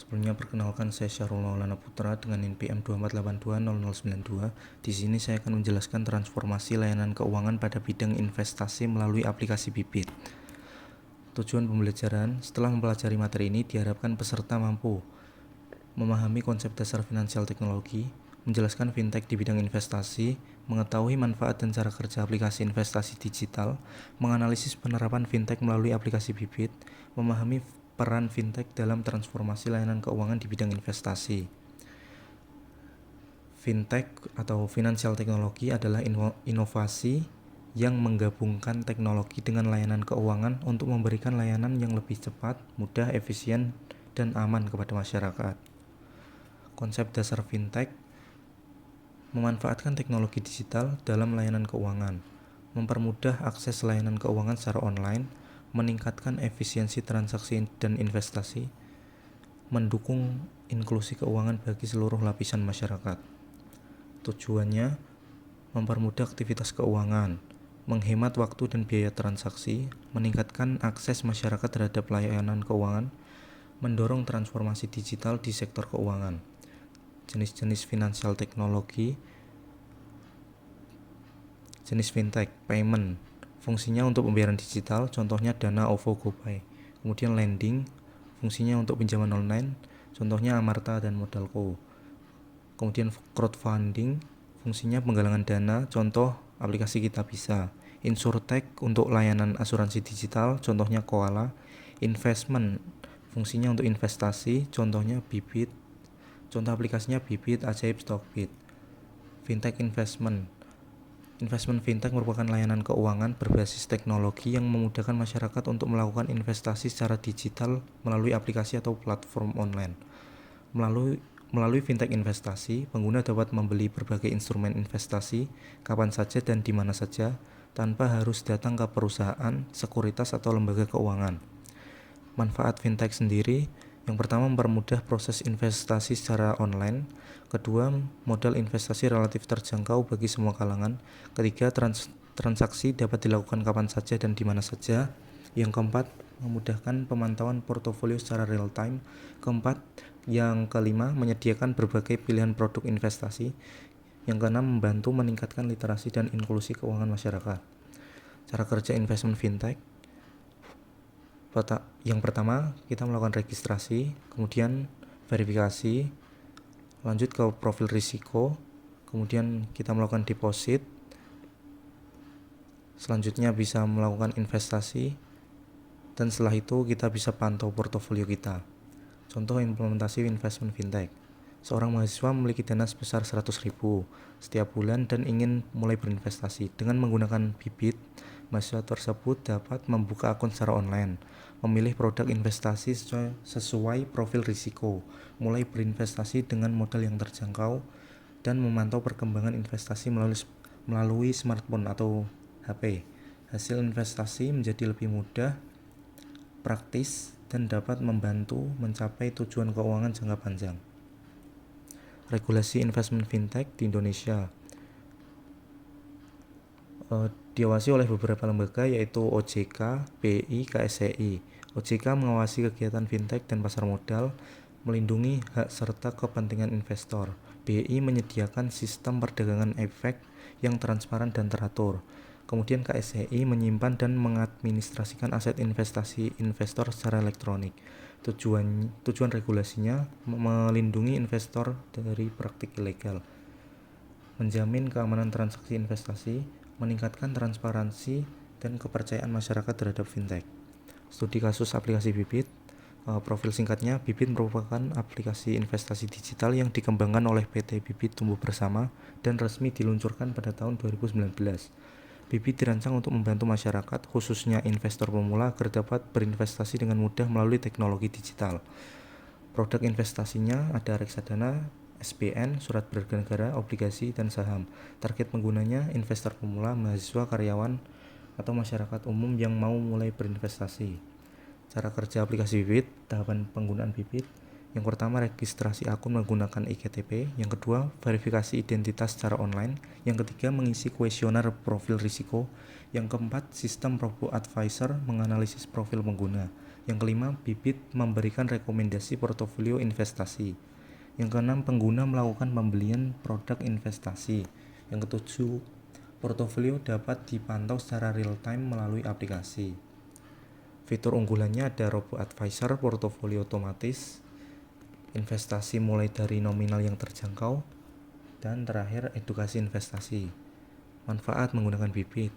Sebelumnya perkenalkan saya Syahrul Maulana Putra dengan NIM PM 24820092. Di sini saya akan menjelaskan transformasi layanan keuangan pada bidang investasi melalui aplikasi Bibit. Tujuan pembelajaran: setelah mempelajari materi ini diharapkan peserta mampu memahami konsep dasar finansial teknologi, menjelaskan fintech di bidang investasi, mengetahui manfaat dan cara kerja aplikasi investasi digital, menganalisis penerapan fintech melalui aplikasi Bibit, memahami peran fintech dalam transformasi layanan keuangan di bidang investasi. Fintech atau financial technology adalah inovasi yang menggabungkan teknologi dengan layanan keuangan untuk memberikan layanan yang lebih cepat, mudah, efisien, dan aman kepada masyarakat. Konsep dasar fintech: memanfaatkan teknologi digital dalam layanan keuangan, mempermudah akses layanan keuangan secara online, meningkatkan efisiensi transaksi dan investasi, mendukung inklusi keuangan bagi seluruh lapisan masyarakat. Tujuannya: mempermudah aktivitas keuangan, menghemat waktu dan biaya transaksi, meningkatkan akses masyarakat terhadap layanan keuangan, mendorong transformasi digital di sektor keuangan. Jenis-jenis financial technology: jenis fintech, payment, fungsinya untuk pembayaran digital, contohnya Dana, OVO, GoPay. Kemudian lending, fungsinya untuk pinjaman online, contohnya Amarta dan Modalco. Kemudian crowdfunding, fungsinya penggalangan dana, contoh aplikasi Kitabisa. Insurtech, untuk layanan asuransi digital, contohnya Koala. Investment, fungsinya untuk investasi, contohnya Bibit. Contoh aplikasinya Bibit, Ajaib, Stockbit. Fintech investment fintech merupakan layanan keuangan berbasis teknologi yang memudahkan masyarakat untuk melakukan investasi secara digital melalui aplikasi atau platform online. Melalui fintech investasi, pengguna dapat membeli berbagai instrumen investasi kapan saja dan di mana saja tanpa harus datang ke perusahaan, sekuritas, atau lembaga keuangan. Manfaat fintech sendiri: yang pertama, mempermudah proses investasi secara online. Kedua, modal investasi relatif terjangkau bagi semua kalangan. Ketiga, transaksi dapat dilakukan kapan saja dan di mana saja. Yang keempat, memudahkan pemantauan portofolio secara real time. Yang kelima, menyediakan berbagai pilihan produk investasi. Yang keenam, membantu meningkatkan literasi dan inklusi keuangan masyarakat. Cara kerja investment fintech: yang pertama, kita melakukan registrasi, kemudian verifikasi, lanjut ke profil risiko, kemudian kita melakukan deposit, selanjutnya bisa melakukan investasi, dan setelah itu kita bisa pantau portofolio kita. Contoh implementasi investment fintech: seorang mahasiswa memiliki dana sebesar 100.000 setiap bulan dan ingin mulai berinvestasi. Dengan menggunakan Bibit, mahasiswa tersebut dapat membuka akun secara online, memilih produk investasi sesuai profil risiko, mulai berinvestasi dengan modal yang terjangkau, dan memantau perkembangan investasi melalui smartphone atau HP. Hasil investasi menjadi lebih mudah, praktis, dan dapat membantu mencapai tujuan keuangan jangka panjang. Regulasi investment fintech di Indonesia diawasi oleh beberapa lembaga, yaitu OJK, BI, KSEI. OJK mengawasi kegiatan fintech dan pasar modal, melindungi hak serta kepentingan investor. BI menyediakan sistem perdagangan efek yang transparan dan teratur. Kemudian KSEI menyimpan dan mengadministrasikan aset investasi investor secara elektronik. Tujuan regulasinya melindungi investor dari praktik ilegal, menjamin keamanan transaksi investasi, meningkatkan transparansi dan kepercayaan masyarakat terhadap fintech. Studi kasus aplikasi Bibit. Profil singkatnya: Bibit merupakan aplikasi investasi digital yang dikembangkan oleh PT Bibit Tumbuh Bersama dan resmi diluncurkan pada tahun 2019. Bibit dirancang untuk membantu masyarakat, khususnya investor pemula, agar dapat berinvestasi dengan mudah melalui teknologi digital. Produk investasinya ada reksadana, SPN, surat berharga negara, obligasi, dan saham. Target penggunanya: investor pemula, mahasiswa, karyawan, atau masyarakat umum yang mau mulai berinvestasi. Cara kerja aplikasi Bibit. Tahapan penggunaan Bibit: yang pertama, registrasi akun menggunakan iKTP. Yang kedua, verifikasi identitas secara online. Yang ketiga, mengisi kuesioner profil risiko. Yang keempat, sistem robo advisor menganalisis profil pengguna. Yang kelima, Bibit memberikan rekomendasi portofolio investasi. Yang keenam, pengguna melakukan pembelian produk investasi. Yang ketujuh, portofolio dapat dipantau secara real time melalui aplikasi. Fitur unggulannya ada Robo Advisor, portofolio otomatis, investasi mulai dari nominal yang terjangkau, dan terakhir edukasi investasi. Manfaat menggunakan Bibit.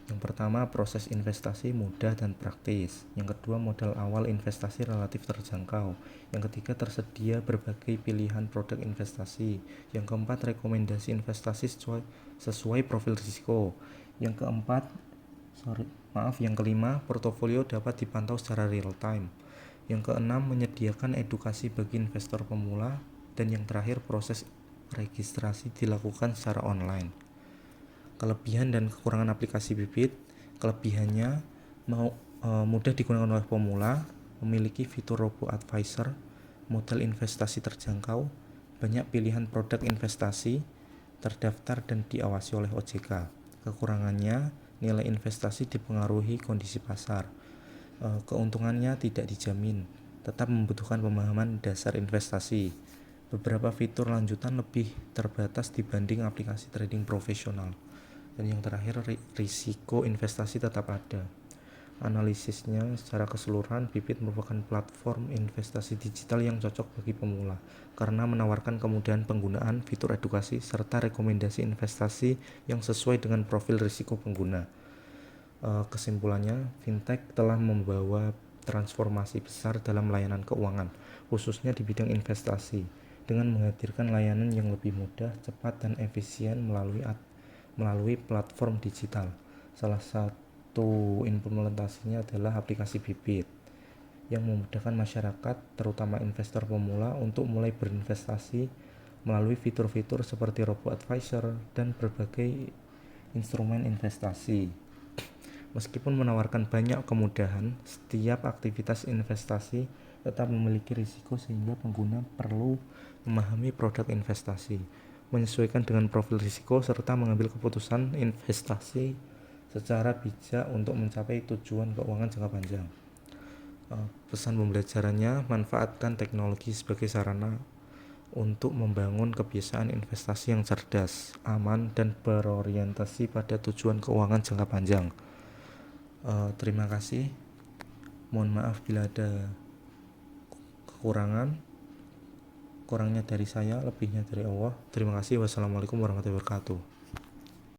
Yang pertama, proses investasi mudah dan praktis. Yang kedua, modal awal investasi relatif terjangkau. Yang ketiga, tersedia berbagai pilihan produk investasi. Yang keempat, rekomendasi investasi sesuai profil risiko. Yang kelima, portofolio dapat dipantau secara real time. Yang keenam, menyediakan edukasi bagi investor pemula. Dan yang terakhir, proses registrasi dilakukan secara online. Kelebihan dan kekurangan aplikasi Bibit. Kelebihannya mudah digunakan oleh pemula, memiliki fitur Robo Advisor, modal investasi terjangkau, banyak pilihan produk investasi, terdaftar dan diawasi oleh OJK. Kekurangannya, nilai investasi dipengaruhi kondisi pasar. Keuntungannya tidak dijamin, tetap membutuhkan pemahaman dasar investasi. Beberapa fitur lanjutan lebih terbatas dibanding aplikasi trading profesional. Dan yang terakhir, risiko investasi tetap ada. Analisisnya secara keseluruhan, Bibit merupakan platform investasi digital yang cocok bagi pemula karena menawarkan kemudahan penggunaan, fitur edukasi, serta rekomendasi investasi yang sesuai dengan profil risiko pengguna. Kesimpulannya, fintech telah membawa transformasi besar dalam layanan keuangan, khususnya di bidang investasi, dengan menghadirkan layanan yang lebih mudah, cepat, dan efisien melalui platform digital. Salah satu implementasinya adalah aplikasi Bibit yang memudahkan masyarakat, terutama investor pemula, untuk mulai berinvestasi melalui fitur-fitur seperti Robo Advisor dan berbagai instrumen investasi. Meskipun menawarkan banyak kemudahan, setiap aktivitas investasi tetap memiliki risiko sehingga pengguna perlu memahami produk investasi, menyesuaikan dengan profil risiko, serta mengambil keputusan investasi secara bijak untuk mencapai tujuan keuangan jangka panjang. Pesan pembelajarannya, manfaatkan teknologi sebagai sarana untuk membangun kebiasaan investasi yang cerdas, aman, dan berorientasi pada tujuan keuangan jangka panjang. Terima kasih. Mohon maaf bila ada kurangnya dari saya, lebihnya dari Allah. Terima kasih. Wassalamualaikum warahmatullahi wabarakatuh.